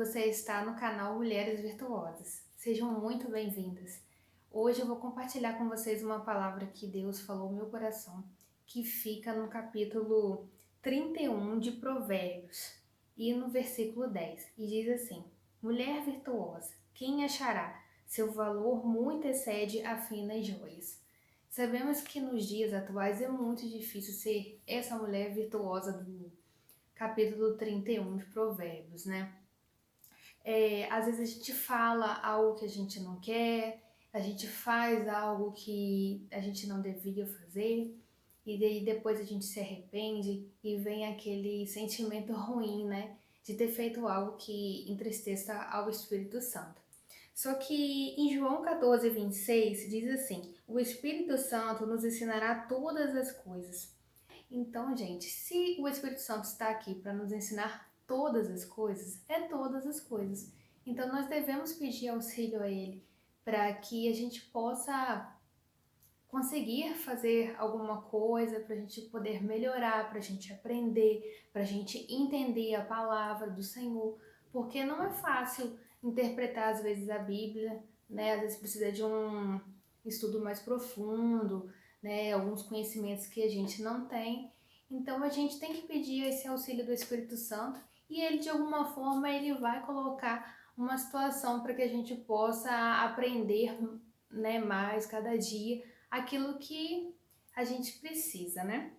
você está no canal Mulheres Virtuosas. Sejam muito bem-vindas. Hoje eu vou compartilhar com vocês uma palavra que Deus falou no meu coração, que fica no capítulo 31 de Provérbios e no versículo 10. E diz assim: Mulher virtuosa, quem achará? Seu valor muito excede a finas joias. Sabemos que nos dias atuais é muito difícil ser essa mulher virtuosa do capítulo 31 de Provérbios, né? Às vezes a gente fala algo que a gente não quer, a gente faz algo que a gente não devia fazer, e daí depois a gente se arrepende e vem aquele sentimento ruim, né? De ter feito algo que entristeça ao Espírito Santo. Só que em João 14:26 diz assim: O Espírito Santo nos ensinará todas as coisas. Então, gente, se o Espírito Santo está aqui para nos ensinar todas as coisas, é todas as coisas. Então, nós devemos pedir auxílio a Ele para que a gente possa conseguir fazer alguma coisa, para a gente poder melhorar, para a gente aprender, para a gente entender a palavra do Senhor, porque não é fácil interpretar às vezes a Bíblia, né? Às vezes precisa de um estudo mais profundo, né? Alguns conhecimentos que a gente não tem. Então a gente tem que pedir esse auxílio do Espírito Santo e ele de alguma forma ele vai colocar uma situação para que a gente possa aprender, né, mais cada dia aquilo que a gente precisa, né?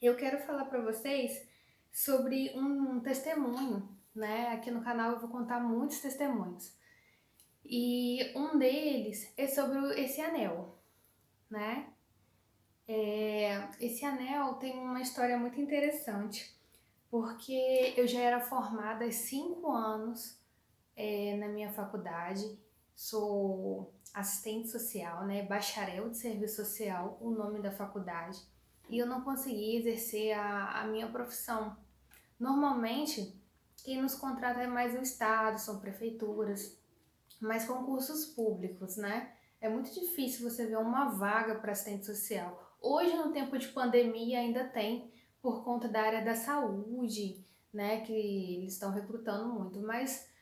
Eu quero falar para vocês sobre um testemunho, né? Aqui no canal eu vou contar muitos testemunhos. E um deles é sobre esse anel, né? Esse anel tem uma história muito interessante, porque eu já era formada há 5 anos na minha faculdade, sou assistente social, né, bacharel de serviço social, o nome da faculdade, e eu não consegui exercer a minha profissão. Normalmente, quem nos contrata é mais o Estado, são prefeituras, mais concursos públicos, né? É muito difícil você ver uma vaga para assistente social. Hoje, no tempo de pandemia, ainda tem, por conta da área da saúde, né, que eles estão recrutando muito, mas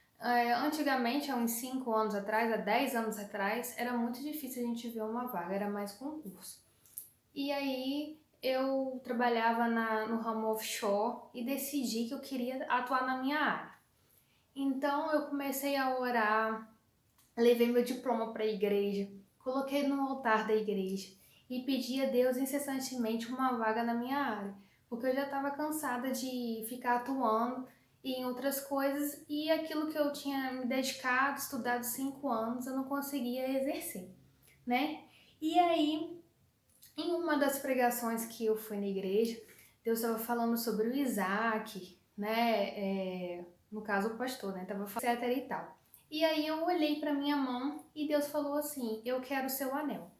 antigamente, há uns 5 anos atrás, há 10 anos atrás, era muito difícil a gente ver uma vaga, era mais concurso. E aí eu trabalhava no ramo offshore e decidi que eu queria atuar na minha área. Então eu comecei a orar, levei meu diploma para a igreja, coloquei no altar da igreja e pedi a Deus incessantemente uma vaga na minha área, porque eu já estava cansada de ficar atuando em outras coisas e aquilo que eu tinha me dedicado, estudado 5 anos, eu não conseguia exercer, né? E aí, em uma das pregações que eu fui na igreja, Deus estava falando sobre o Isaac, né? No caso, o pastor, né? Tava falando, etc e tal. E aí eu olhei para minha mão e Deus falou assim: Eu quero o seu anel.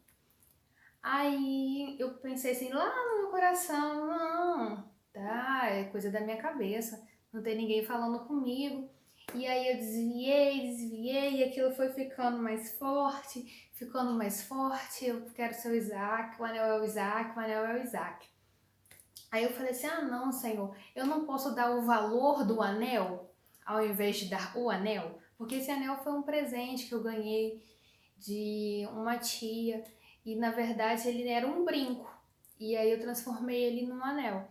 Aí eu pensei assim, lá no meu coração, não, tá, é coisa da minha cabeça, não tem ninguém falando comigo. E aí eu desviei, e aquilo foi ficando mais forte, ficando mais forte. Eu quero ser o Isaac, o anel é o Isaac, o anel é o Isaac. Aí eu falei assim, não, Senhor, eu não posso dar o valor do anel ao invés de dar o anel, porque esse anel foi um presente que eu ganhei de uma tia e na verdade ele era um brinco e aí eu transformei ele num anel.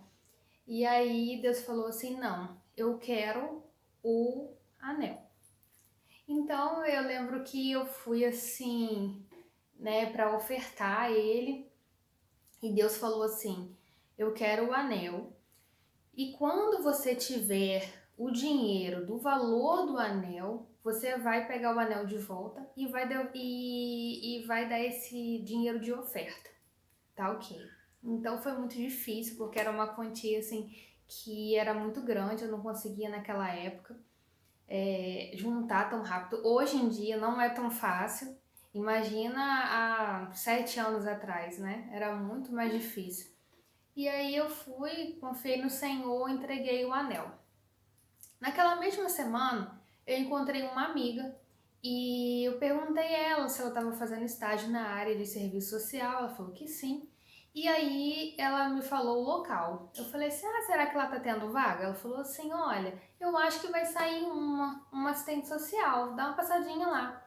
E aí Deus falou assim, não, eu quero o anel. Então eu lembro que eu fui assim, né, para ofertar ele e Deus falou assim, eu quero o anel e quando você tiver o dinheiro do valor do anel, você vai pegar o anel de volta e vai dar esse dinheiro de oferta, tá ok? Então foi muito difícil, porque era uma quantia assim que era muito grande, eu não conseguia naquela época juntar tão rápido. Hoje em dia não é tão fácil, imagina há 7 anos atrás, né? Era muito mais difícil. E aí eu fui, confiei no Senhor, entreguei o anel. Naquela mesma semana, eu encontrei uma amiga e eu perguntei a ela se ela estava fazendo estágio na área de serviço social. Ela falou que sim. E aí ela me falou o local. Eu falei assim, será que ela tá tendo vaga? Ela falou assim, olha, eu acho que vai sair uma assistente social, dá uma passadinha lá.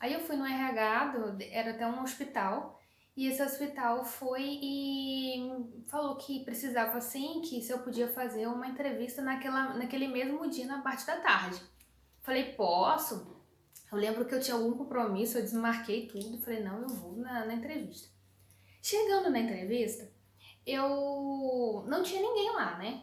Aí eu fui no RH, era até um hospital, e esse hospital foi e falou que precisava sim, que se eu podia fazer uma entrevista naquele mesmo dia, na parte da tarde. Falei, posso? Eu lembro que eu tinha algum compromisso, eu desmarquei tudo, falei, não, eu vou na entrevista. Chegando na entrevista, eu não tinha ninguém lá, né?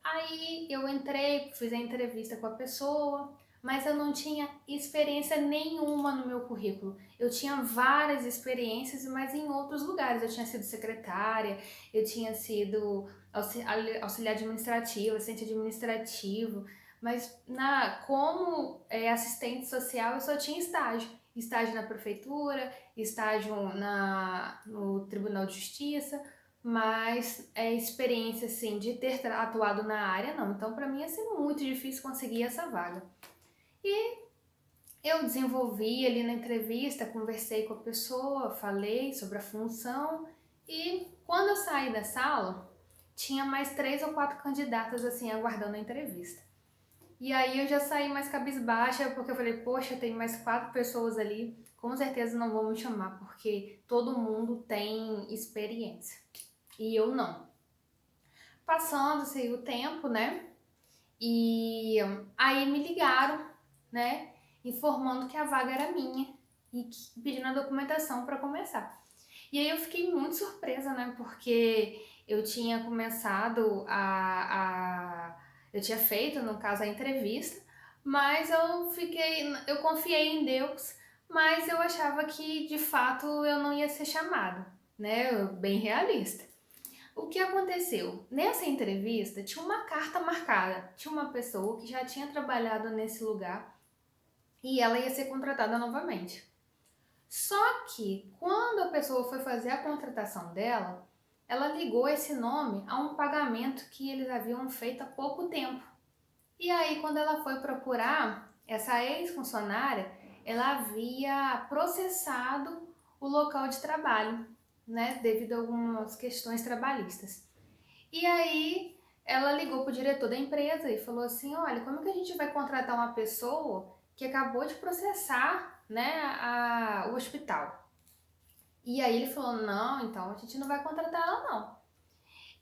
Aí eu entrei, fiz a entrevista com a pessoa, mas eu não tinha experiência nenhuma no meu currículo. Eu tinha várias experiências, mas em outros lugares. Eu tinha sido secretária, eu tinha sido auxiliar administrativo, assistente administrativo, mas como assistente social eu só tinha estágio. Estágio na prefeitura, estágio no Tribunal de Justiça, mas experiência assim de ter atuado na área não. Então para mim ia ser muito difícil conseguir essa vaga. E eu desenvolvi ali na entrevista, conversei com a pessoa, falei sobre a função e quando eu saí da sala, tinha mais 3 ou 4 candidatas assim aguardando a entrevista. E aí eu já saí mais cabisbaixa, porque eu falei, poxa, tem mais 4 pessoas ali, com certeza não vão me chamar, porque todo mundo tem experiência. E eu não. Passando-se o tempo, né? E aí me ligaram, né? Informando que a vaga era minha e pedindo a documentação para começar. E aí eu fiquei muito surpresa, né? Porque eu tinha começado eu tinha feito, no caso, a entrevista, mas eu confiei em Deus, mas eu achava que de fato eu não ia ser chamada, né? Bem realista. O que aconteceu? Nessa entrevista tinha uma carta marcada, tinha uma pessoa que já tinha trabalhado nesse lugar e ela ia ser contratada novamente. Só que quando a pessoa foi fazer a contratação dela, ela ligou esse nome a um pagamento que eles haviam feito há pouco tempo. E aí quando ela foi procurar essa ex-funcionária, ela havia processado o local de trabalho, né, devido a algumas questões trabalhistas. E aí ela ligou pro diretor da empresa e falou assim, olha, como que a gente vai contratar uma pessoa que acabou de processar, né, o hospital? E aí ele falou, não, então a gente não vai contratar ela não.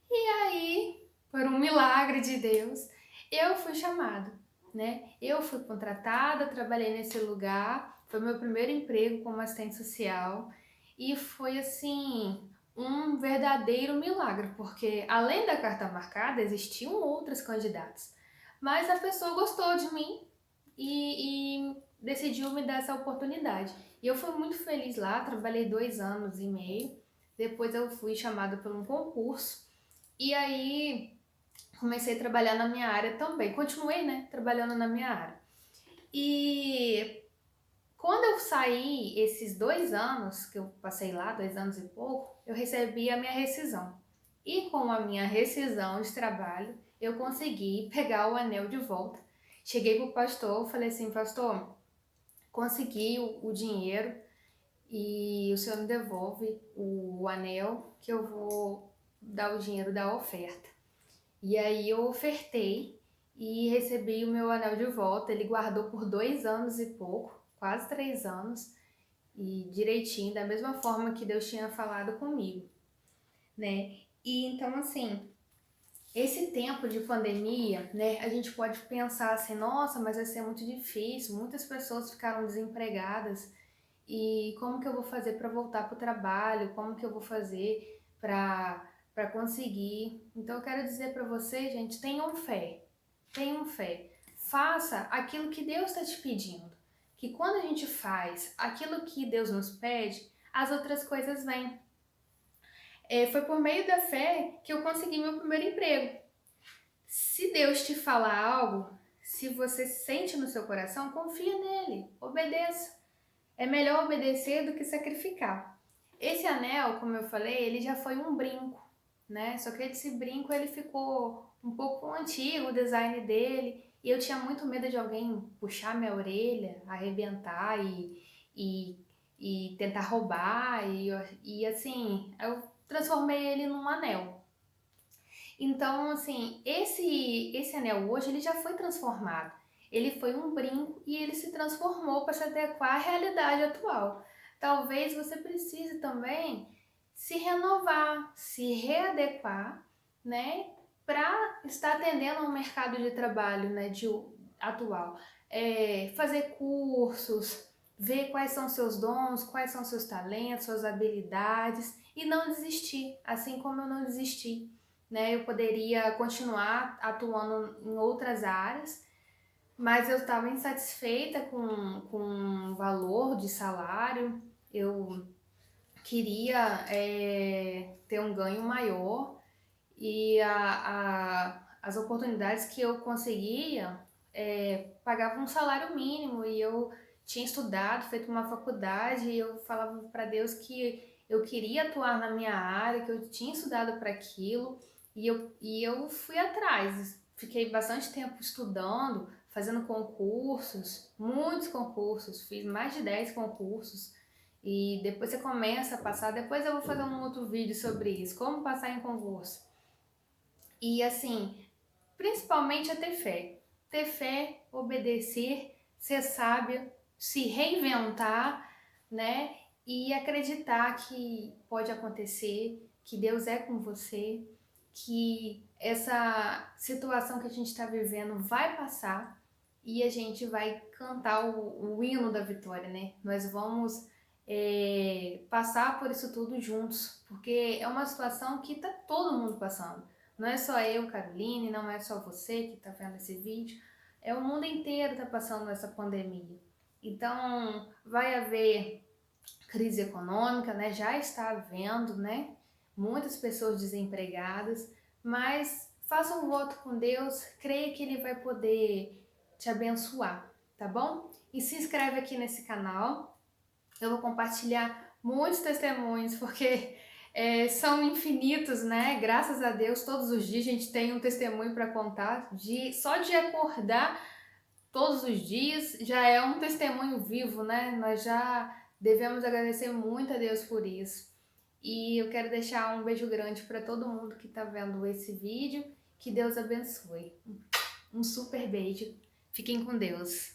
E aí, por um milagre de Deus, eu fui chamada, né? Eu fui contratada, trabalhei nesse lugar, foi meu primeiro emprego como assistente social e foi assim um verdadeiro milagre, porque além da carta marcada existiam outros candidatos, mas a pessoa gostou de mim e decidiu me dar essa oportunidade. E eu fui muito feliz lá, trabalhei 2 anos e meio. Depois eu fui chamada por um concurso e aí comecei a trabalhar na minha área também. Continuei, né, trabalhando na minha área. E quando eu saí, esses 2 anos que eu passei lá, 2 anos e pouco, eu recebi a minha rescisão. E com a minha rescisão de trabalho, eu consegui pegar o anel de volta. Cheguei pro pastor, falei assim, pastor, consegui o dinheiro e o senhor me devolve o anel que eu vou dar o dinheiro da oferta. E aí eu ofertei e recebi o meu anel de volta. Ele guardou por 2 anos e pouco, quase 3 anos, e direitinho, da mesma forma que Deus tinha falado comigo, né? E então, assim, esse tempo de pandemia, né, a gente pode pensar assim, nossa, mas vai ser muito difícil, muitas pessoas ficaram desempregadas e como que eu vou fazer para voltar para o trabalho? Como que eu vou fazer para conseguir? Então eu quero dizer para vocês, gente, tenham fé. Tenham fé. Faça aquilo que Deus está te pedindo. Que quando a gente faz aquilo que Deus nos pede, as outras coisas vêm. Foi por meio da fé que eu consegui meu primeiro emprego. Se Deus te falar algo, se você sente no seu coração, confia nele, obedeça. É melhor obedecer do que sacrificar. Esse anel, como eu falei, ele já foi um brinco, né? Só que esse brinco ele ficou um pouco antigo, o design dele, e eu tinha muito medo de alguém puxar minha orelha, arrebentar e tentar roubar e assim, eu transformei ele num anel. Então, assim, esse anel hoje ele já foi transformado. Ele foi um brinco e ele se transformou para se adequar à realidade atual. Talvez você precise também se renovar, se readequar, né, para estar atendendo ao mercado de trabalho, né, atual. Fazer cursos, ver quais são seus dons, quais são seus talentos, suas habilidades e não desistir, assim como eu não desisti, né? Eu poderia continuar atuando em outras áreas, mas eu estava insatisfeita com o valor de salário, eu queria ter um ganho maior e as oportunidades que eu conseguia pagavam um salário mínimo e eu tinha estudado, feito uma faculdade e eu falava para Deus que eu queria atuar na minha área, que eu tinha estudado para aquilo e eu fui atrás. Fiquei bastante tempo estudando, fazendo concursos, muitos concursos, fiz mais de 10 concursos. E depois você começa a passar, depois eu vou fazer um outro vídeo sobre isso, como passar em concurso. E assim, principalmente é ter fé, obedecer, ser sábio, se reinventar, né? E acreditar que pode acontecer, que Deus é com você, que essa situação que a gente está vivendo vai passar e a gente vai cantar o hino da vitória, né? Nós vamos passar por isso tudo juntos, porque é uma situação que tá todo mundo passando. Não é só eu, Caroline, não é só você que está vendo esse vídeo, é o mundo inteiro está passando essa pandemia. Então, vai haver crise econômica, né? Já está havendo, né? Muitas pessoas desempregadas, mas faça um voto com Deus, creia que Ele vai poder te abençoar, tá bom? E se inscreve aqui nesse canal, eu vou compartilhar muitos testemunhos, porque são infinitos, né? Graças a Deus, todos os dias a gente tem um testemunho para contar. Só de acordar todos os dias já é um testemunho vivo, né? Nós já devemos agradecer muito a Deus por isso. E eu quero deixar um beijo grande para todo mundo que está vendo esse vídeo. Que Deus abençoe. Um super beijo. Fiquem com Deus.